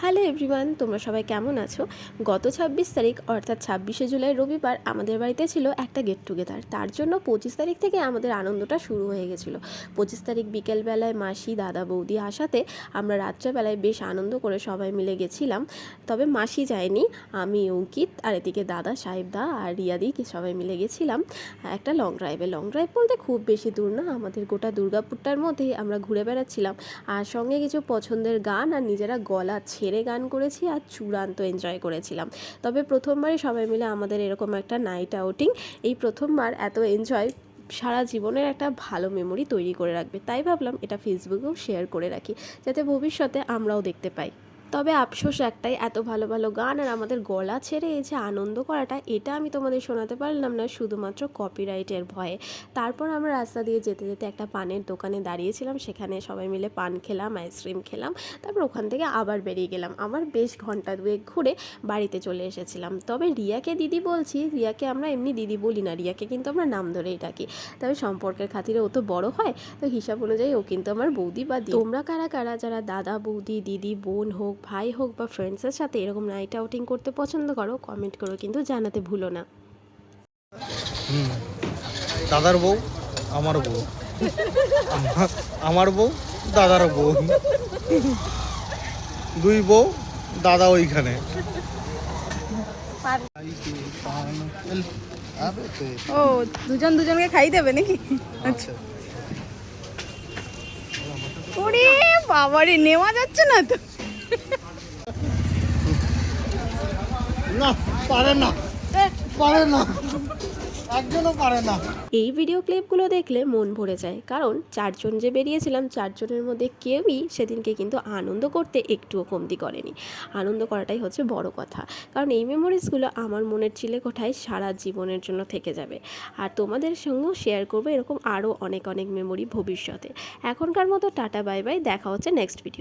Hello everyone, তোমরা সবাই কেমন আছো? গত ২৬ তারিখ অর্থাৎ ২৬শে জুলাই রবিবার আমাদের বাড়িতে ছিল একটা গেট টুগেদার। তার জন্য ২৫ তারিখ থেকে আমাদের আনন্দটা শুরু হয়ে গেছিলো। ২৫ তারিখ বিকেলবেলায় মাসি, দাদা, বৌদি আসাতে আমরা রাত্রেবেলায় বেশ আনন্দ করে সবাই মিলে গেছিলাম। তবে মাসি যায়নি, আমি, অঙ্কিত আর এদিকে দাদা, সাহেবদা আর রিয়াদি সবাই মিলে গেছিলাম একটা লং ড্রাইভে। লং ড্রাইভ বলতে খুব বেশি দূর না, আমাদের গোটা দুর্গাপুরটার মধ্যেই আমরা ঘুরে বেড়াচ্ছিলাম। আর সঙ্গে কিছু পছন্দের গান আর নিজেরা গলা ছেড়ে গান করেছি আর চূড়ান্ত এনজয় করেছিলাম। তবে প্রথমবারই সবাই মিলে আমাদের এরকম একটা নাইট আউটিং, এই প্রথমবার এত এনজয় সারা জীবনের একটা ভালো মেমোরি তৈরি করে রাখবে। তাই ভাবলাম এটা ফেসবুকেও শেয়ার করে রাখি, যাতে ভবিষ্যতে আমরাও দেখতে পাই। তবে আফসোস একটাই, এত ভালো ভালো গান আর আমাদের গলা ছেড়ে এই যে আনন্দ করাটা, এটা আমি তোমাদের শোনাতে পারলাম না শুধুমাত্র কপিরাইটের ভয়ে। তারপর আমরা রাস্তা দিয়ে যেতে যেতে একটা পানের দোকানে দাঁড়িয়েছিলাম, সেখানে সবাই মিলে পান খেলাম, আইসক্রিম খেলাম। তারপর ওখান থেকে আবার বেরিয়ে গেলাম, আবার বেশ ঘন্টা দুয়েক ঘুরে বাড়িতে চলে এসেছিলাম। তবে রিয়াকে দিদি বলছি, রিয়াকে আমরা এমনি দিদি বলি না, রিয়াকে কিন্তু আমরা নাম ধরেই ডাকি। তবে সম্পর্কের খাতিরে ও তো বড় হয়, তো হিসাব অনুযায়ী ও কিন্তু আমার বৌদি বা দিদি। তোমরা কারা কারা যারা দাদা, বৌদি, দিদি, বোন হোক, ভাই হোক বা ফ্রেন্ডসের সাথে এরকম নাইট আউটিং করতে পছন্দ করো, কমেন্ট করো কিন্তু জানাতে ভুলো না। দাদার বউ আমার বউ, আমার বউ দাদার বউ, দুই বউ, দাদা ওইখানে। ও দুজন দুজনকে খাই দেবে নাকি? আচ্ছা। ওরে বাবারে, নেওয়া যাচ্ছে না তো। না পারে না, পারে না, একজনও পারে না। এই ভিডিও ক্লিপগুলো দেখলে মন ভরে যায়, কারণ চারজন যে বেরিয়েছিলাম, চারজনের মধ্যে কেউই সেদিনকে কিন্তু আনন্দ করতে একটুও কমতি করেনি। আনন্দ করাটাই হচ্ছে বড় কথা, কারণ এই মেমোরিজগুলো আমার মনের চিলেকোঠায় সারা জীবনের জন্য থেকে যাবে। আর তোমাদের সঙ্গেও শেয়ার করবো এরকম আরও অনেক অনেক মেমোরি ভবিষ্যতে। এখনকার মতো টাটা, বাই বাই, দেখা হচ্ছে নেক্সট ভিডিও।